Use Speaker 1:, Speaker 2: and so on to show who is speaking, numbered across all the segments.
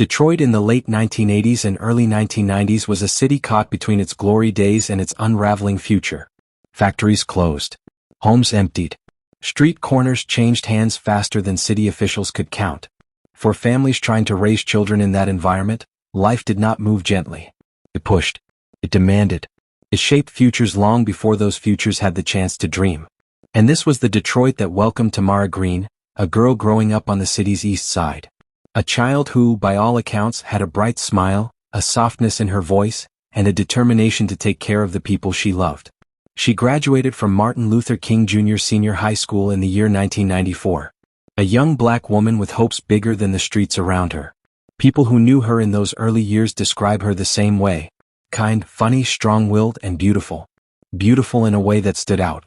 Speaker 1: Detroit in the late 1980s and early 1990s was a city caught between its glory days and its unraveling future. Factories closed. Homes emptied. Street corners changed hands faster than city officials could count. For families trying to raise children in that environment, life did not move gently. It pushed. It demanded. It shaped futures long before those futures had the chance to dream. And this was the Detroit that welcomed Tamara Greene, a girl growing up on the city's east side. A child who, by all accounts, had a bright smile, a softness in her voice, and a determination to take care of the people she loved. She graduated from Martin Luther King Jr. Senior High School in the year 1994. A young black woman with hopes bigger than the streets around her. People who knew her in those early years describe her the same way. Kind, funny, strong-willed, and beautiful. Beautiful in a way that stood out.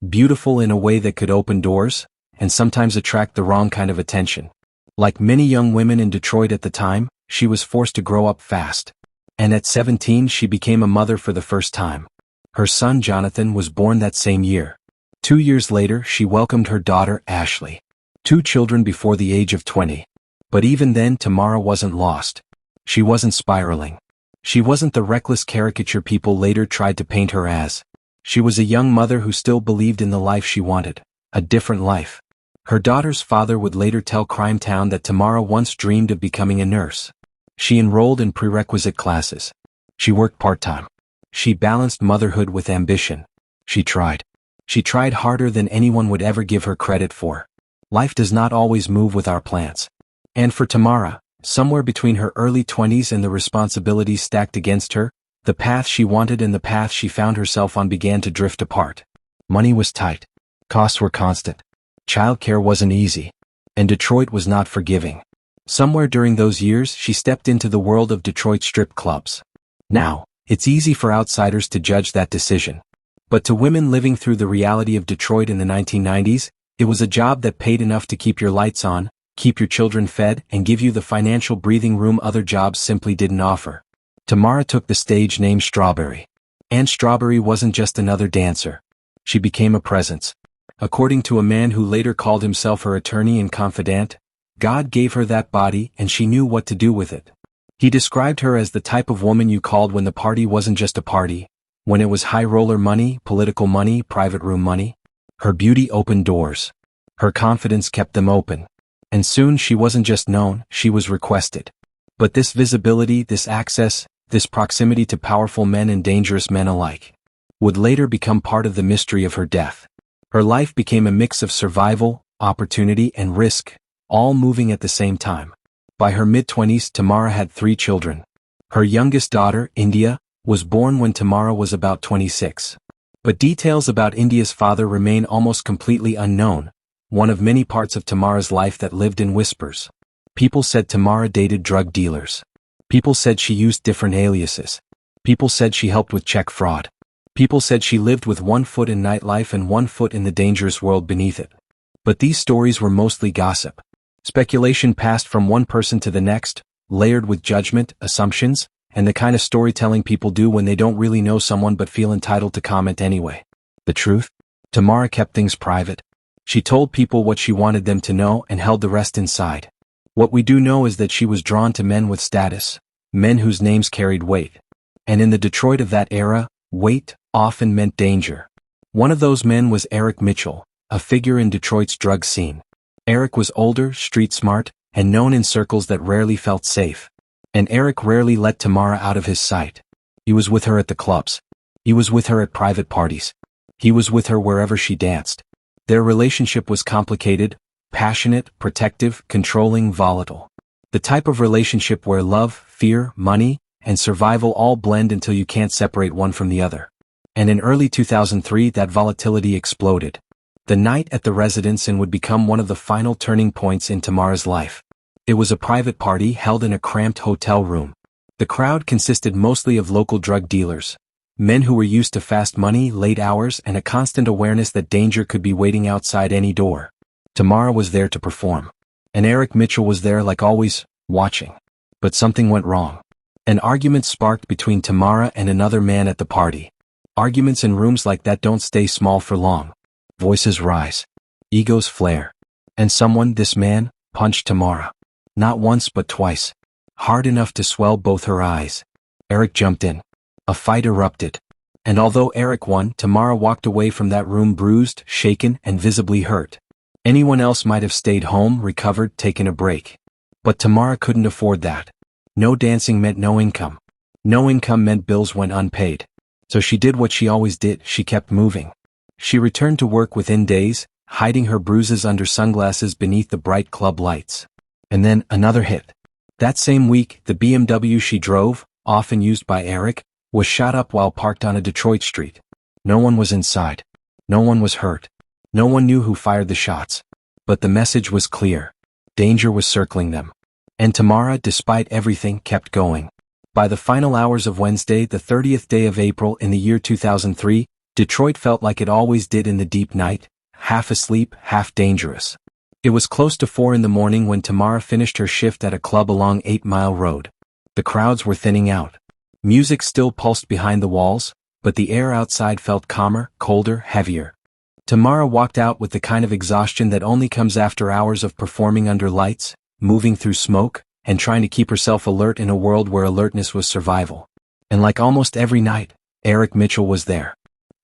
Speaker 1: Beautiful in a way that could open doors, and sometimes attract the wrong kind of attention. Like many young women in Detroit at the time, she was forced to grow up fast. And at 17 she became a mother for the first time. Her son Jonathan was born that same year. 2 years later she welcomed her daughter Ashley. 2 children before the age of 20. But even then Tamara wasn't lost. She wasn't spiraling. She wasn't the reckless caricature people later tried to paint her as. She was a young mother who still believed in the life she wanted. A different life. Her daughter's father would later tell Crime Town that Tamara once dreamed of becoming a nurse. She enrolled in prerequisite classes. She worked part-time. She balanced motherhood with ambition. She tried. She tried harder than anyone would ever give her credit for. Life does not always move with our plans. And for Tamara, somewhere between her early 20s and the responsibilities stacked against her, the path she wanted and the path she found herself on began to drift apart. Money was tight. Costs were constant. Childcare wasn't easy. And Detroit was not forgiving. Somewhere during those years she stepped into the world of Detroit strip clubs. Now, it's easy for outsiders to judge that decision. But to women living through the reality of Detroit in the 1990s, it was a job that paid enough to keep your lights on, keep your children fed, and give you the financial breathing room other jobs simply didn't offer. Tamara took the stage named Strawberry. And Strawberry wasn't just another dancer. She became a presence. According to a man who later called himself her attorney and confidant, God gave her that body and she knew what to do with it. He described her as the type of woman you called when the party wasn't just a party, when it was high-roller money, political money, private room money. Her beauty opened doors. Her confidence kept them open. And soon she wasn't just known, she was requested. But this visibility, this access, this proximity to powerful men and dangerous men alike, would later become part of the mystery of her death. Her life became a mix of survival, opportunity, and risk, all moving at the same time. By her mid-20s, Tamara had 3 children. Her youngest daughter, India, was born when Tamara was about 26. But details about India's father remain almost completely unknown, one of many parts of Tamara's life that lived in whispers. People said Tamara dated drug dealers. People said she used different aliases. People said she helped with check fraud. People said she lived with 1 foot in nightlife and 1 foot in the dangerous world beneath it. But these stories were mostly gossip. Speculation passed from one person to the next, layered with judgment, assumptions, and the kind of storytelling people do when they don't really know someone but feel entitled to comment anyway. The truth? Tamara kept things private. She told people what she wanted them to know and held the rest inside. What we do know is that she was drawn to men with status, men whose names carried weight. And in the Detroit of that era, weight often meant danger. One of those men was Eric Mitchell, a figure in Detroit's drug scene. Eric was older, street-smart, and known in circles that rarely felt safe. And Eric rarely let Tamara out of his sight. He was with her at the clubs. He was with her at private parties. He was with her wherever she danced. Their relationship was complicated, passionate, protective, controlling, volatile. The type of relationship where love, fear, money, and survival all blend until you can't separate one from the other. And in early 2003 that volatility exploded. The night at the residence Inn would become one of the final turning points in Tamara's life. It was a private party held in a cramped hotel room. The crowd consisted mostly of local drug dealers, men who were used to fast money, late hours, and a constant awareness that danger could be waiting outside any door. Tamara was there to perform. And Eric Mitchell was there like always, watching. But something went wrong. An argument sparked between Tamara and another man at the party. Arguments in rooms like that don't stay small for long. Voices rise. Egos flare. And someone, this man, punched Tamara. Not once but twice. hard enough to swell both her eyes. Eric jumped in. A fight erupted. And although Eric won, Tamara walked away from that room bruised, shaken, and visibly hurt. Anyone else might have stayed home, recovered, taken a break. But Tamara couldn't afford that. No dancing meant no income. No income meant bills went unpaid. So she did what she always did, she kept moving. She returned to work within days, hiding her bruises under sunglasses beneath the bright club lights. And then, another hit. That same week, the BMW she drove, often used by Eric, was shot up while parked on a Detroit street. No one was inside. No one was hurt. No one knew who fired the shots. But the message was clear. Danger was circling them. And Tamara, despite everything, kept going. By the final hours of Wednesday, the 30th day of April in the year 2003, Detroit felt like it always did in the deep night, half asleep, half dangerous. It was close to 4 in the morning when Tamara finished her shift at a club along 8 Mile Road. The crowds were thinning out. Music still pulsed behind the walls, but the air outside felt calmer, colder, heavier. Tamara walked out with the kind of exhaustion that only comes after hours of performing under lights, moving through smoke, and trying to keep herself alert in a world where alertness was survival. And like almost every night, Eric Mitchell was there.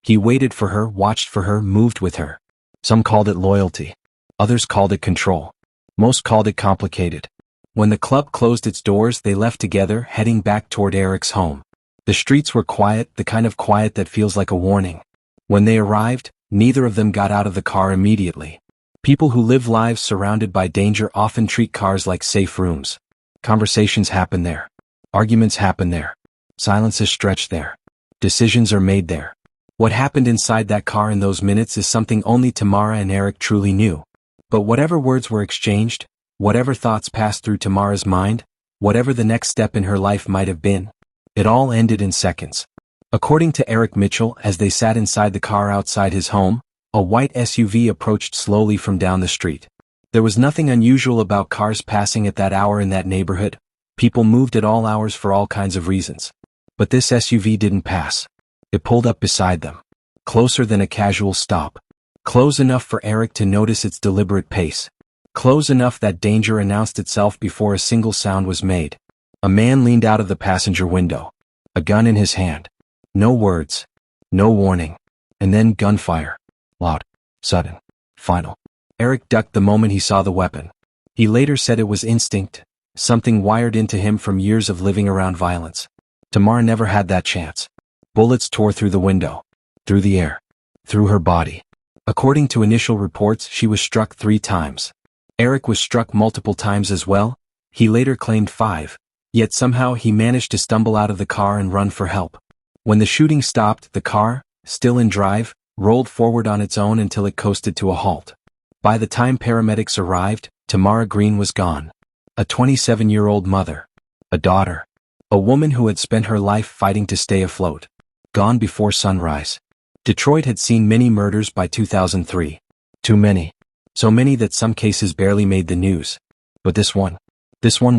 Speaker 1: He waited for her, watched for her, moved with her. Some called it loyalty. Others called it control. Most called it complicated. When the club closed its doors, they left together, heading back toward Eric's home. The streets were quiet, the kind of quiet that feels like a warning. When they arrived, neither of them got out of the car immediately. People who live lives surrounded by danger often treat cars like safe rooms. Conversations happen there. Arguments happen there. Silences stretch there. Decisions are made there. What happened inside that car in those minutes is something only Tamara and Eric truly knew. But whatever words were exchanged, whatever thoughts passed through Tamara's mind, whatever the next step in her life might have been, it all ended in seconds. According to Eric Mitchell, as they sat inside the car outside his home, a white SUV approached slowly from down the street. There was nothing unusual about cars passing at that hour in that neighborhood. People moved at all hours for all kinds of reasons. But this SUV didn't pass. It pulled up beside them. Closer than a casual stop. Close enough for Eric to notice its deliberate pace. Close enough that danger announced itself before a single sound was made. A man leaned out of the passenger window. A gun in his hand. No words. No warning. And then gunfire. Loud. Sudden. Final. Eric ducked the moment he saw the weapon. He later said it was instinct, something wired into him from years of living around violence. Tamara never had that chance. Bullets tore through the window. Through the air. Through her body. According to initial reports, she was struck 3 times. Eric was struck multiple times as well. He later claimed 5. Yet somehow he managed to stumble out of the car and run for help. When the shooting stopped, the car, still in drive, rolled forward on its own until it coasted to a halt. By the time paramedics arrived, Tamara Greene was gone. A 27-year-old mother. A daughter. A woman who had spent her life fighting to stay afloat. Gone before sunrise. Detroit had seen many murders by 2003. Too many. So many that some cases barely made the news. But this one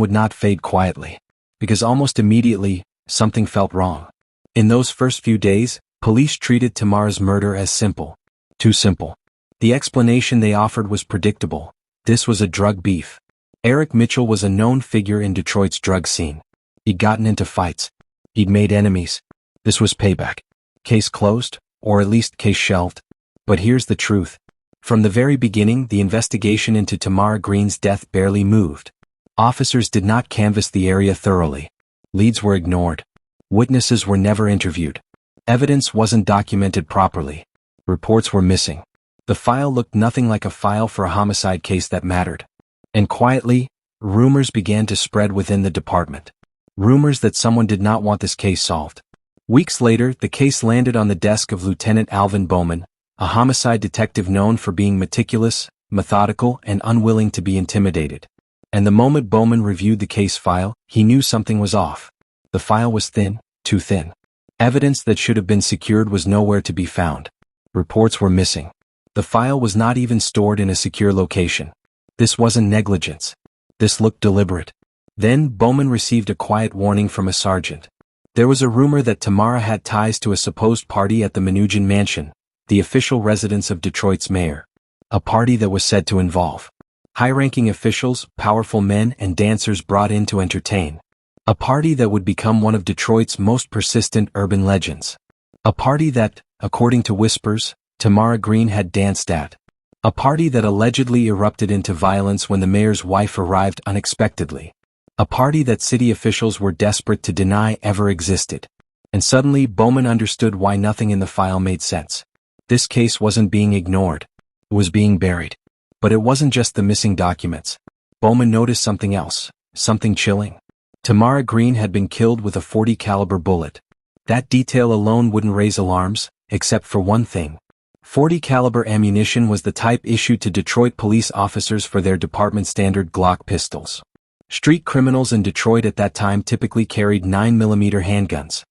Speaker 1: would not fade quietly. Because almost immediately, something felt wrong. In those first few days, police treated Tamara's murder as simple. Too simple. The explanation they offered was predictable. This was a drug beef. Eric Mitchell was a known figure in Detroit's drug scene. He'd gotten into fights. He'd made enemies. This was payback. Case closed, or at least case shelved. But here's the truth. From the very beginning, the investigation into Tamara Greene's death barely moved. Officers did not canvass the area thoroughly. Leads were ignored. Witnesses were never interviewed. Evidence wasn't documented properly. Reports were missing. The file looked nothing like a file for a homicide case that mattered. And quietly, rumors began to spread within the department. Rumors that someone did not want this case solved. Weeks later, the case landed on the desk of Lieutenant Alvin Bowman, a homicide detective known for being meticulous, methodical, and unwilling to be intimidated. And the moment Bowman reviewed the case file, he knew something was off. The file was thin, too thin. Evidence that should have been secured was nowhere to be found. Reports were missing. The file was not even stored in a secure location. This wasn't negligence. This looked deliberate. Then Bowman received a quiet warning from a sergeant. There was a rumor that Tamara had ties to a supposed party at the Menujan Mansion, the official residence of Detroit's mayor. A party that was said to involve High-ranking officials, powerful men, and dancers brought in to entertain. A party that would become one of Detroit's most persistent urban legends. A party that, according to whispers, Tamara Greene had danced at. A party that allegedly erupted into violence when the mayor's wife arrived unexpectedly. A party that city officials were desperate to deny ever existed. And suddenly Bowman understood why nothing in the file made sense. This case wasn't being ignored. It was being buried. But it wasn't just the missing documents. Bowman noticed something else, something chilling. Tamara Greene had been killed with a .40 caliber bullet. That detail alone wouldn't raise alarms, except for one thing. .40 caliber ammunition was the type issued to Detroit police officers for their department standard Glock pistols. Street criminals in Detroit at that time typically carried 9mm handguns.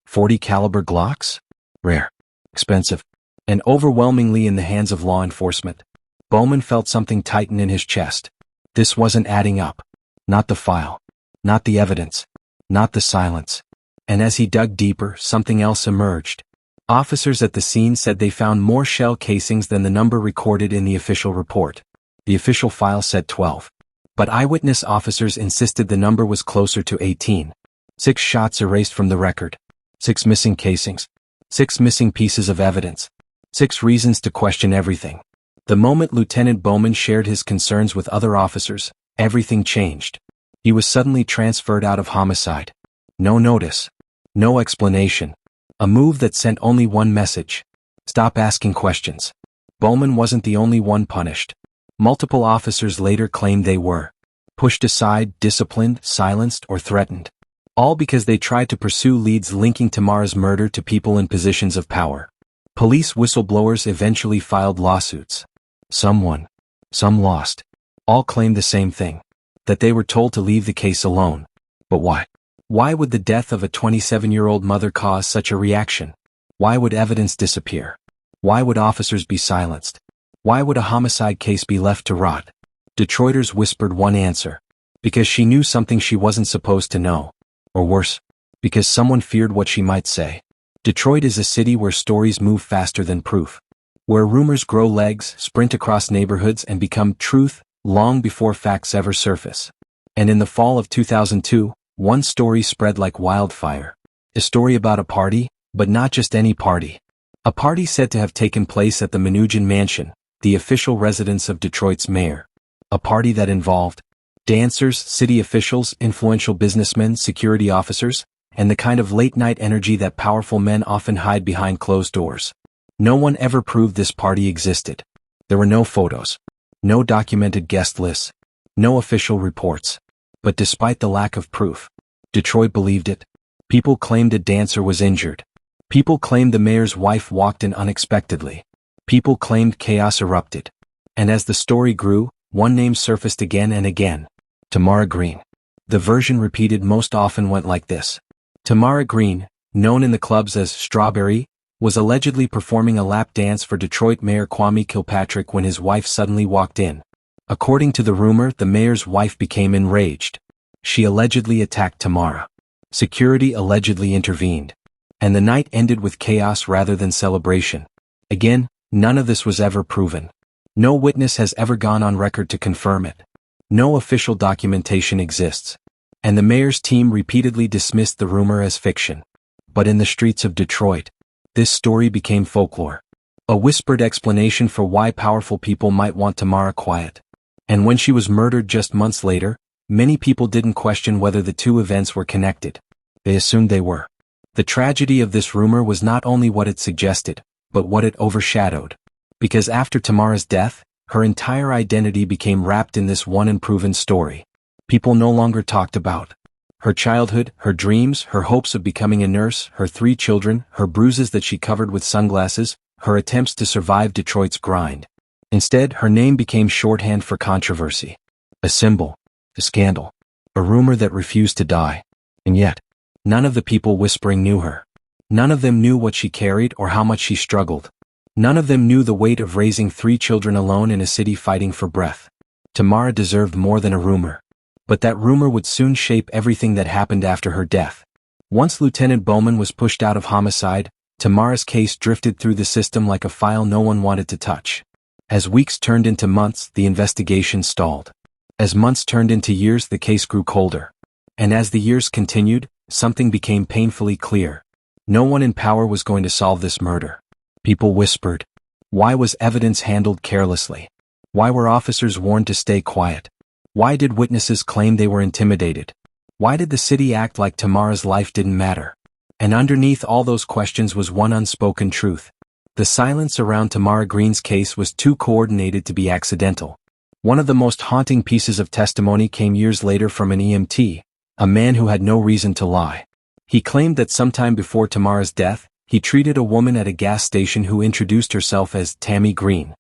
Speaker 1: .40 caliber Glocks? Rare. Expensive. And overwhelmingly in the hands of law enforcement. Bowman felt something tighten in his chest. This wasn't adding up. Not the file. Not the evidence. Not the silence. And as he dug deeper, something else emerged. Officers at the scene said they found more shell casings than the number recorded in the official report. The official file said 12. But eyewitness officers insisted the number was closer to 18. 6 shots erased from the record. 6 missing casings. 6 missing pieces of evidence. 6 reasons to question everything. The moment Lieutenant Bowman shared his concerns with other officers, everything changed. He was suddenly transferred out of homicide. No notice. No explanation. A move that sent only one message. Stop asking questions. Bowman wasn't the only one punished. Multiple officers later claimed they were. Pushed aside, disciplined, silenced, or threatened. All because they tried to pursue leads linking Tamara's murder to people in positions of power. Police whistleblowers eventually filed lawsuits. Some won. Some lost. All claimed the same thing. That they were told to leave the case alone. But why? Why would the death of a 27-year-old mother cause such a reaction? Why would evidence disappear? Why would officers be silenced? Why would a homicide case be left to rot? Detroiters whispered one answer. Because she knew something she wasn't supposed to know. Or worse, because someone feared what she might say. Detroit is a city where stories move faster than proof. Where rumors grow legs, sprint across neighborhoods, and become truth long before facts ever surface. And in the fall of 2002, one story spread like wildfire. A story about a party, but not just any party. A party said to have taken place at the Mnuchin Mansion, the official residence of Detroit's mayor. A party that involved dancers, city officials, influential businessmen, security officers, and the kind of late-night energy that powerful men often hide behind closed doors. No one ever proved this party existed. There were no photos. No documented guest lists. No official reports. But despite the lack of proof, Detroit believed it. People claimed a dancer was injured. People claimed the mayor's wife walked in unexpectedly. People claimed chaos erupted. And as the story grew, one name surfaced again and again. Tamara Greene. The version repeated most often went like this. Tamara Greene, known in the clubs as Strawberry, was allegedly performing a lap dance for Detroit Mayor Kwame Kilpatrick when his wife suddenly walked in. According to the rumor, the mayor's wife became enraged. She allegedly attacked Tamara. Security allegedly intervened. And the night ended with chaos rather than celebration. Again, none of this was ever proven. No witness has ever gone on record to confirm it. No official documentation exists. And the mayor's team repeatedly dismissed the rumor as fiction. But in the streets of Detroit, this story became folklore. A whispered explanation for why powerful people might want Tamara quiet. And when she was murdered just months later, many people didn't question whether the two events were connected. They assumed they were. The tragedy of this rumor was not only what it suggested, but what it overshadowed. Because after Tamara's death, her entire identity became wrapped in this one unproven story. People no longer talked about her childhood, her dreams, her hopes of becoming a nurse, her 3 children, her bruises that she covered with sunglasses, her attempts to survive Detroit's grind. Instead, her name became shorthand for controversy. A symbol. A scandal. A rumor that refused to die. And yet, none of the people whispering knew her. None of them knew what she carried or how much she struggled. None of them knew the weight of raising 3 children alone in a city fighting for breath. Tamara deserved more than a rumor. But that rumor would soon shape everything that happened after her death. Once Lieutenant Bowman was pushed out of homicide, Tamara's case drifted through the system like a file no one wanted to touch. As weeks turned into months, the investigation stalled. As months turned into years, the case grew colder. And as the years continued, something became painfully clear. No one in power was going to solve this murder. People whispered. Why was evidence handled carelessly? Why were officers warned to stay quiet? Why did witnesses claim they were intimidated? Why did the city act like Tamara's life didn't matter? And underneath all those questions was one unspoken truth. The silence around Tamara Greene's case was too coordinated to be accidental. One of the most haunting pieces of testimony came years later from an EMT, a man who had no reason to lie. He claimed that sometime before Tamara's death, he treated a woman at a gas station who introduced herself as Tammy Greene.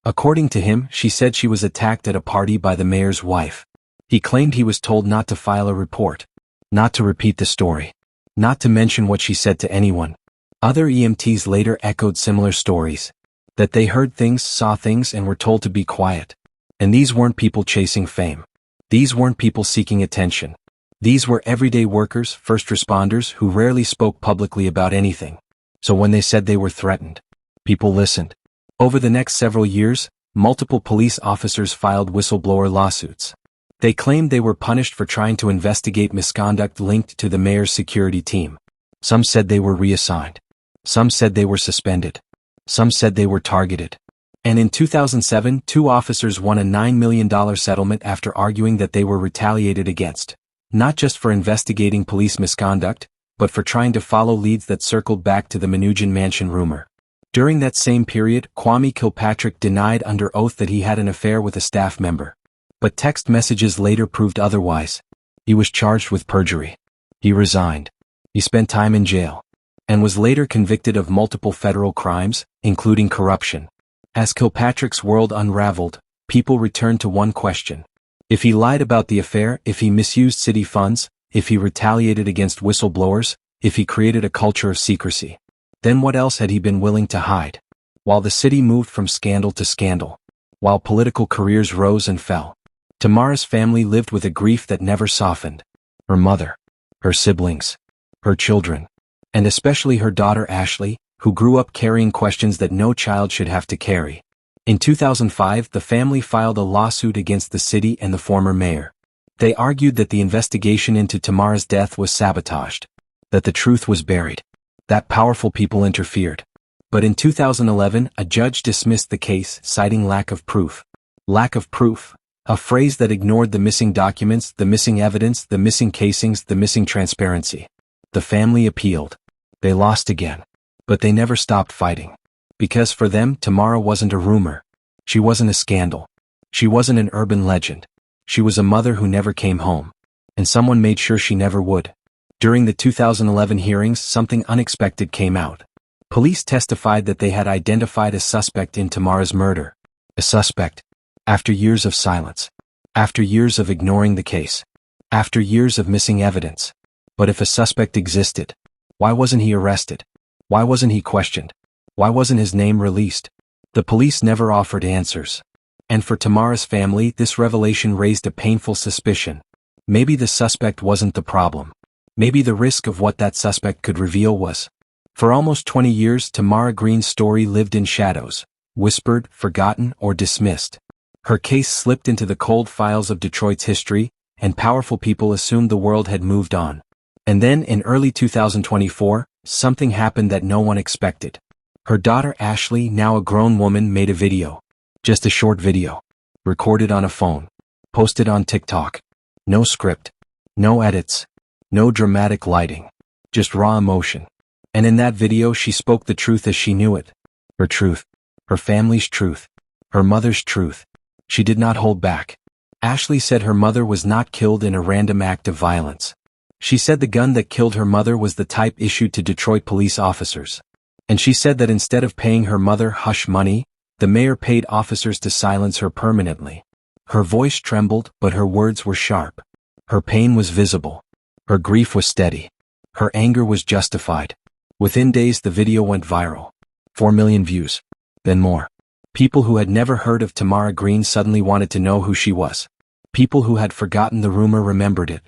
Speaker 1: According to him, she said she was attacked at a party by the mayor's wife. He claimed he was told not to file a report, not to repeat the story, not to mention what she said to anyone. Other EMTs later echoed similar stories, that they heard things, saw things, and were told to be quiet. And these weren't people chasing fame. These weren't people seeking attention. These were everyday workers, first responders who rarely spoke publicly about anything. So when they said they were threatened, people listened. Over the next several years, multiple police officers filed whistleblower lawsuits. They claimed they were punished for trying to investigate misconduct linked to the mayor's security team. Some said they were reassigned. Some said they were suspended. Some said they were targeted. And in 2007, 2 officers won a $9 million settlement after arguing that they were retaliated against, not just for investigating police misconduct, but for trying to follow leads that circled back to the Menujan Mansion rumor. During that same period, Kwame Kilpatrick denied under oath that he had an affair with a staff member. But text messages later proved otherwise. He was charged with perjury. He resigned. He spent time in jail. And was later convicted of multiple federal crimes, including corruption. As Kilpatrick's world unraveled, people returned to one question. If he lied about the affair, if he misused city funds, if he retaliated against whistleblowers, if he created a culture of secrecy, then what else had he been willing to hide? While the city moved from scandal to scandal, while political careers rose and fell, Tamara's family lived with a grief that never softened. Her mother, her siblings, her children, and especially her daughter Ashley, who grew up carrying questions that no child should have to carry. In 2005, the family filed a lawsuit against the city and the former mayor. They argued that the investigation into Tamara's death was sabotaged, that the truth was buried, that powerful people interfered. But in 2011, a judge dismissed the case, citing lack of proof. Lack of proof, a phrase that ignored the missing documents, the missing evidence, the missing casings, the missing transparency. The family appealed. They lost again. But they never stopped fighting. Because for them, Tamara wasn't a rumor. She wasn't a scandal. She wasn't an urban legend. She was a mother who never came home. And someone made sure she never would. During the 2011 hearings, something unexpected came out. Police testified that they had identified a suspect in Tamara's murder. A suspect. After years of silence. After years of ignoring the case. After years of missing evidence. But if a suspect existed, why wasn't he arrested? Why wasn't he questioned? Why wasn't his name released? The police never offered answers. And for Tamara's family, this revelation raised a painful suspicion. Maybe the suspect wasn't the problem. Maybe the risk of what that suspect could reveal was. For almost 20 years, Tamara Greene's story lived in shadows, whispered, forgotten, or dismissed. Her case slipped into the cold files of Detroit's history, and powerful people assumed the world had moved on. And then, in early 2024, something happened that no one expected. Her daughter Ashley, now a grown woman, made a video. Just a short video. Recorded on a phone. Posted on TikTok. No script. No edits. No dramatic lighting. Just raw emotion. And in that video she spoke the truth as she knew it. Her truth. Her family's truth. Her mother's truth. She did not hold back. Ashley said her mother was not killed in a random act of violence. She said the gun that killed her mother was the type issued to Detroit police officers. And she said that instead of paying her mother hush money, the mayor paid officers to silence her permanently. Her voice trembled, but her words were sharp. Her pain was visible. Her grief was steady. Her anger was justified. Within days the video went viral. 4 million views. Then more. People who had never heard of Tamara Greene suddenly wanted to know who she was. People who had forgotten the rumor remembered it.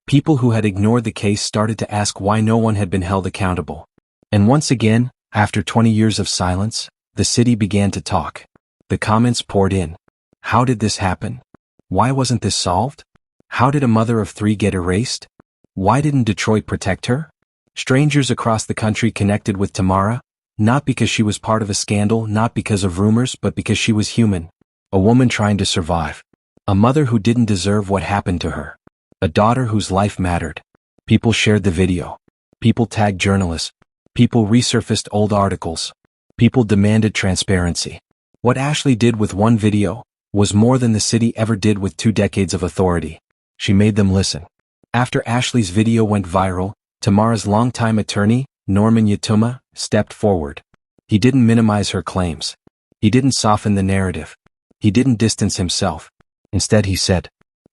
Speaker 1: People who had ignored the case started to ask why no one had been held accountable. And once again, after 20 years of silence, the city began to talk. The comments poured in. How did this happen? Why wasn't this solved? How did a mother of 3 get erased? Why didn't Detroit protect her? Strangers across the country connected with Tamara, not because she was part of a scandal, not because of rumors, but because she was human. A woman trying to survive. A mother who didn't deserve what happened to her. A daughter whose life mattered. People shared the video. People tagged journalists. People resurfaced old articles. People demanded transparency. What Ashley did with one video was more than the city ever did with 2 decades of authority. She made them listen. After Ashley's video went viral, Tamara's longtime attorney, Norman Yatuma, stepped forward. He didn't minimize her claims. He didn't soften the narrative. He didn't distance himself. Instead he said,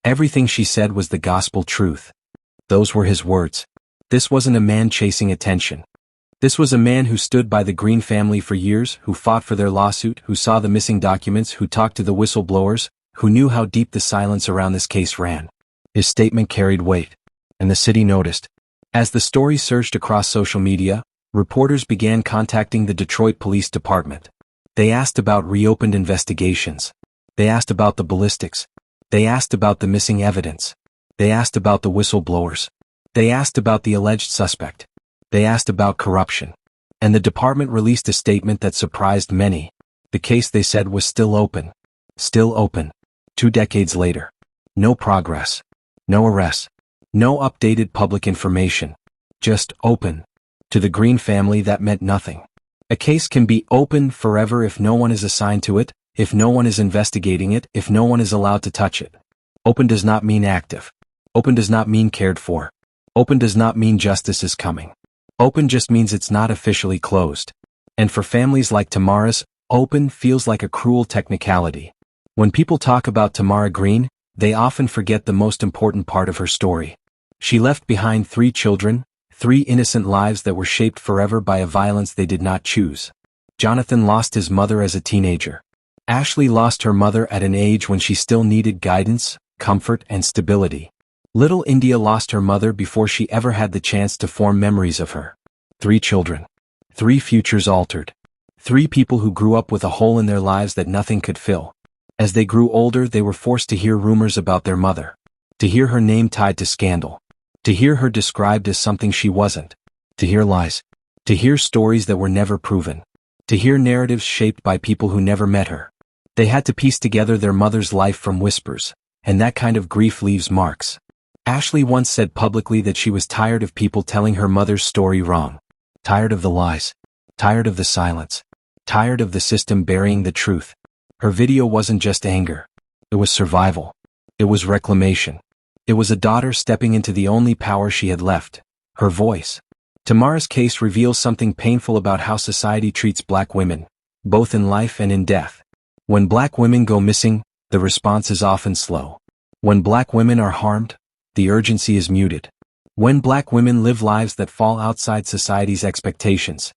Speaker 1: everything she said was the gospel truth. Those were his words. This wasn't a man chasing attention. This was a man who stood by the Greene family for years, who fought for their lawsuit, who saw the missing documents, who talked to the whistleblowers, who knew how deep the silence around this case ran. His statement carried weight, and the city noticed. As the story surged across social media, reporters began contacting the Detroit Police Department. They asked about reopened investigations. They asked about the ballistics. They asked about the missing evidence. They asked about the whistleblowers. They asked about the alleged suspect. They asked about corruption. And the department released a statement that surprised many. The case, they said, was still open. Still open. 2 decades later. No progress. No arrests. No updated public information. Just open. To the Greene family, that meant nothing. A case can be open forever if no one is assigned to it, if no one is investigating it, if no one is allowed to touch it. Open does not mean active. Open does not mean cared for. Open does not mean justice is coming. Open just means it's not officially closed. And for families like Tamara's, open feels like a cruel technicality. When people talk about Tamara Greene, they often forget the most important part of her story. She left behind 3 children, 3 innocent lives that were shaped forever by a violence they did not choose. Jonathan lost his mother as a teenager. Ashley lost her mother at an age when she still needed guidance, comfort, and stability. Little India lost her mother before she ever had the chance to form memories of her. 3 children. 3 futures altered. 3 people who grew up with a hole in their lives that nothing could fill. As they grew older, they were forced to hear rumors about their mother. To hear her name tied to scandal. To hear her described as something she wasn't. To hear lies. To hear stories that were never proven. To hear narratives shaped by people who never met her. They had to piece together their mother's life from whispers, and that kind of grief leaves marks. Ashley once said publicly that she was tired of people telling her mother's story wrong. Tired of the lies. Tired of the silence. Tired of the system burying the truth. Her video wasn't just anger. It was survival. It was reclamation. It was a daughter stepping into the only power she had left, her voice. Tamara's case reveals something painful about how society treats Black women, both in life and in death. When Black women go missing, the response is often slow. When Black women are harmed, the urgency is muted. When Black women live lives that fall outside society's expectations,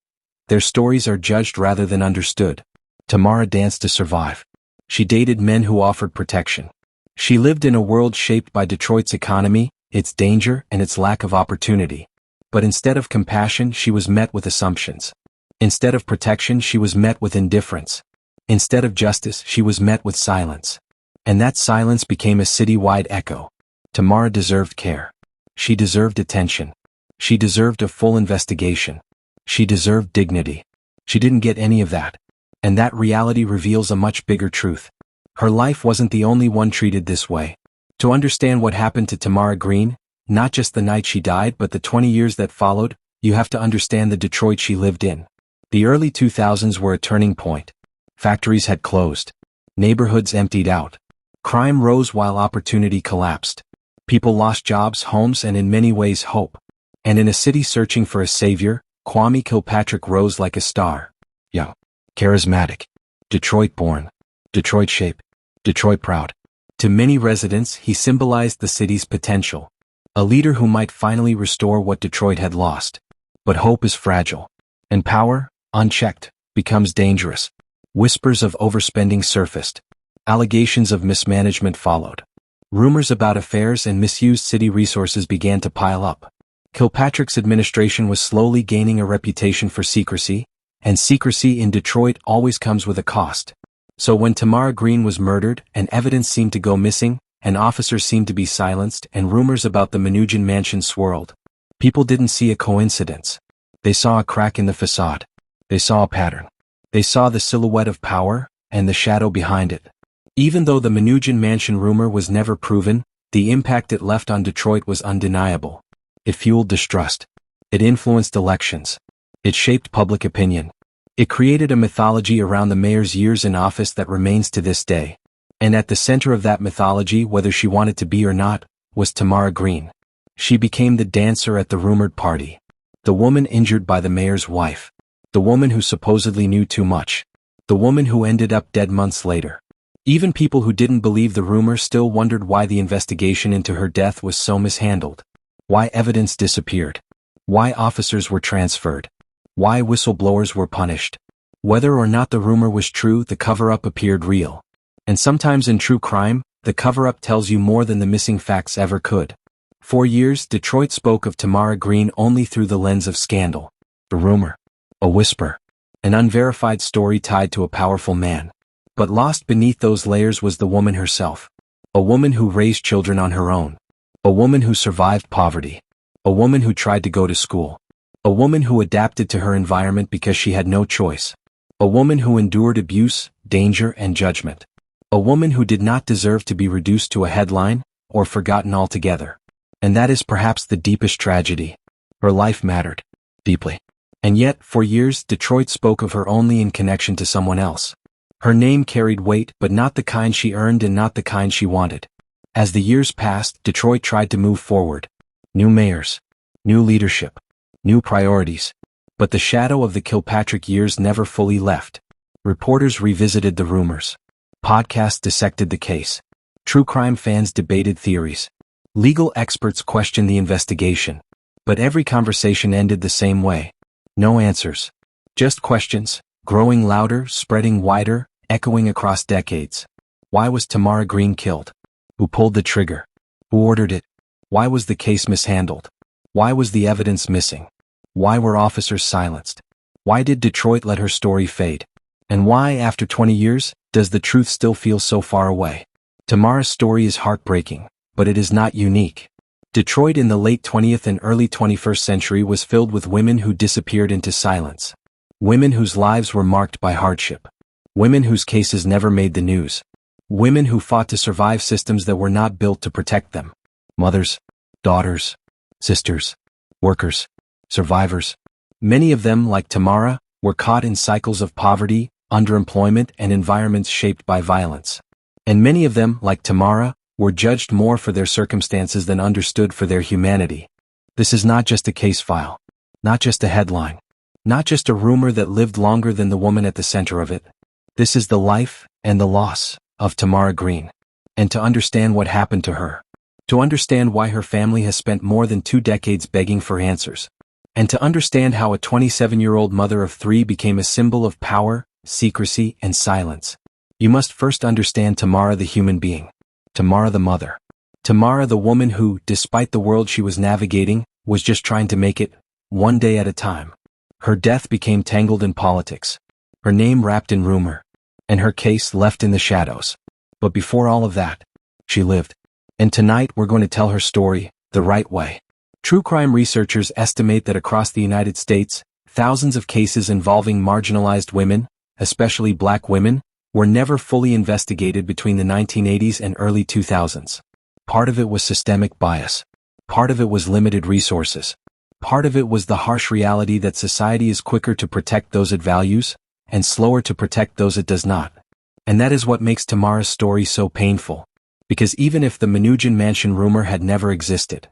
Speaker 1: their stories are judged rather than understood. Tamara danced to survive. She dated men who offered protection. She lived in a world shaped by Detroit's economy, its danger, and its lack of opportunity. But instead of compassion, she was met with assumptions. Instead of protection, she was met with indifference. Instead of justice, she was met with silence. And that silence became a city-wide echo. Tamara deserved care. She deserved attention. She deserved a full investigation. She deserved dignity. She didn't get any of that. And that reality reveals a much bigger truth. Her life wasn't the only one treated this way. To understand what happened to Tamara Greene, not just the night she died but the 20 years that followed, you have to understand the Detroit she lived in. The early 2000s were a turning point. Factories had closed. Neighborhoods emptied out. Crime rose while opportunity collapsed. People lost jobs, homes, and in many ways hope. And in a city searching for a savior, Kwame Kilpatrick rose like a star. Young. Charismatic. Detroit-born. Detroit-shaped. Detroit-proud. To many residents, he symbolized the city's potential. A leader who might finally restore what Detroit had lost. But hope is fragile. And power, unchecked, becomes dangerous. Whispers of overspending surfaced. Allegations of mismanagement followed. Rumors about affairs and misused city resources began to pile up. Kilpatrick's administration was slowly gaining a reputation for secrecy, and secrecy in Detroit always comes with a cost. So when Tamara Greene was murdered, and evidence seemed to go missing, and officers seemed to be silenced, and rumors about the Mnuchin mansion swirled, people didn't see a coincidence. They saw a crack in the facade. They saw a pattern. They saw the silhouette of power, and the shadow behind it. Even though the Mnuchin mansion rumor was never proven, the impact it left on Detroit was undeniable. It fueled distrust. It influenced elections. It shaped public opinion. It created a mythology around the mayor's years in office that remains to this day. And at the center of that mythology, whether she wanted to be or not, was Tamara Greene. She became the dancer at the rumored party. The woman injured by the mayor's wife. The woman who supposedly knew too much. The woman who ended up dead months later. Even people who didn't believe the rumor still wondered why the investigation into her death was so mishandled. Why evidence disappeared. Why officers were transferred. Why whistleblowers were punished. Whether or not the rumor was true, the cover-up appeared real. And sometimes in true crime, the cover-up tells you more than the missing facts ever could. For years, Detroit spoke of Tamara Greene only through the lens of scandal. A rumor. A whisper. An unverified story tied to a powerful man. But lost beneath those layers was the woman herself. A woman who raised children on her own. A woman who survived poverty. A woman who tried to go to school. A woman who adapted to her environment because she had no choice. A woman who endured abuse, danger, and judgment. A woman who did not deserve to be reduced to a headline, or forgotten altogether. And that is perhaps the deepest tragedy. Her life mattered. Deeply. And yet, for years, Detroit spoke of her only in connection to someone else. Her name carried weight, but not the kind she earned and not the kind she wanted. As the years passed, Detroit tried to move forward. New mayors. New leadership. New priorities. But the shadow of the Kilpatrick years never fully left. Reporters revisited the rumors. Podcasts dissected the case. True crime fans debated theories. Legal experts questioned the investigation. But every conversation ended the same way. No answers. Just questions, growing louder, spreading wider, echoing across decades. Why was Tamara Greene killed? Who pulled the trigger? Who ordered it? Why was the case mishandled? Why was the evidence missing? Why were officers silenced? Why did Detroit let her story fade? And why, after 20 years, does the truth still feel so far away? Tamara's story is heartbreaking, but it is not unique. Detroit in the late 20th and early 21st century was filled with women who disappeared into silence. Women whose lives were marked by hardship. Women whose cases never made the news. Women who fought to survive systems that were not built to protect them. Mothers, daughters, sisters, workers, survivors. Many of them, like Tamara, were caught in cycles of poverty, underemployment, and environments shaped by violence. And many of them, like Tamara, were judged more for their circumstances than understood for their humanity. This is not just a case file. Not just a headline. Not just a rumor that lived longer than the woman at the center of it. This is the life, and the loss, of Tamara Greene. And to understand what happened to her. To understand why her family has spent more than 2 decades begging for answers. And to understand how a 27-year-old mother of 3 became a symbol of power, secrecy, and silence. You must first understand Tamara the human being. Tamara the mother. Tamara the woman who, despite the world she was navigating, was just trying to make it, one day at a time. Her death became tangled in politics. Her name wrapped in rumor. And her case left in the shadows. But before all of that, she lived. And tonight we're going to tell her story, the right way. True crime researchers estimate that across the United States, thousands of cases involving marginalized women, especially black women, were never fully investigated between the 1980s and early 2000s. Part of it was systemic bias. Part of it was limited resources. Part of it was the harsh reality that society is quicker to protect those it values, and slower to protect those it does not. And that is what makes Tamara's story so painful. Because even if the Mnuchin mansion rumor had never existed,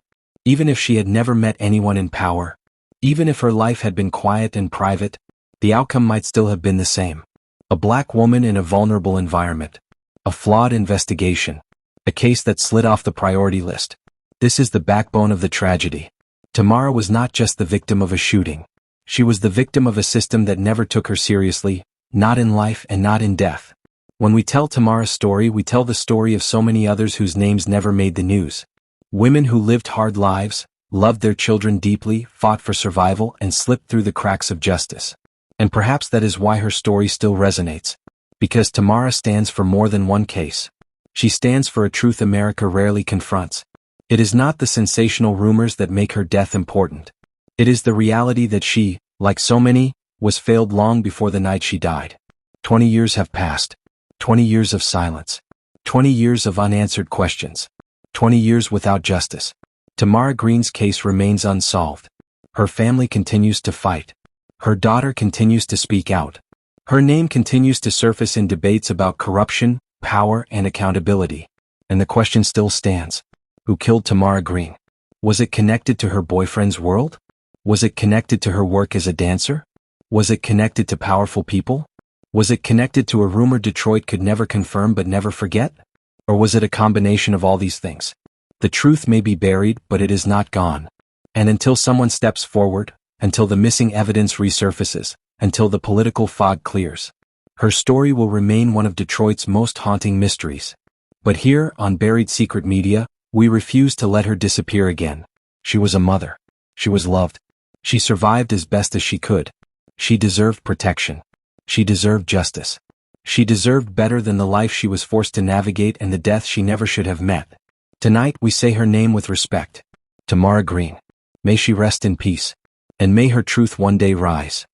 Speaker 1: even if she had never met anyone in power, even if her life had been quiet and private, the outcome might still have been the same. A black woman in a vulnerable environment. A flawed investigation. A case that slid off the priority list. This is the backbone of the tragedy. Tamara was not just the victim of a shooting. She was the victim of a system that never took her seriously, not in life and not in death. When we tell Tamara's story, we tell the story of so many others whose names never made the news. Women who lived hard lives, loved their children deeply, fought for survival, and slipped through the cracks of justice. And perhaps that is why her story still resonates. Because Tamara stands for more than one case. She stands for a truth America rarely confronts. It is not the sensational rumors that make her death important. It is the reality that she, like so many, was failed long before the night she died. 20 years have passed. 20 years of silence. 20 years of unanswered questions. 20 years without justice. Tamara Greene's case remains unsolved. Her family continues to fight. Her daughter continues to speak out. Her name continues to surface in debates about corruption, power, and accountability. And the question still stands. Who killed Tamara Greene? Was it connected to her boyfriend's world? Was it connected to her work as a dancer? Was it connected to powerful people? Was it connected to a rumor Detroit could never confirm but never forget? Or was it a combination of all these things? The truth may be buried, but it is not gone. And until someone steps forward, until the missing evidence resurfaces, until the political fog clears, her story will remain one of Detroit's most haunting mysteries. But here, on Buried Secret Media, we refuse to let her disappear again. She was a mother. She was loved. She survived as best as she could. She deserved protection. She deserved justice. She deserved better than the life she was forced to navigate and the death she never should have met. Tonight we say her name with respect. Tamara Greene. May she rest in peace. And may her truth one day rise.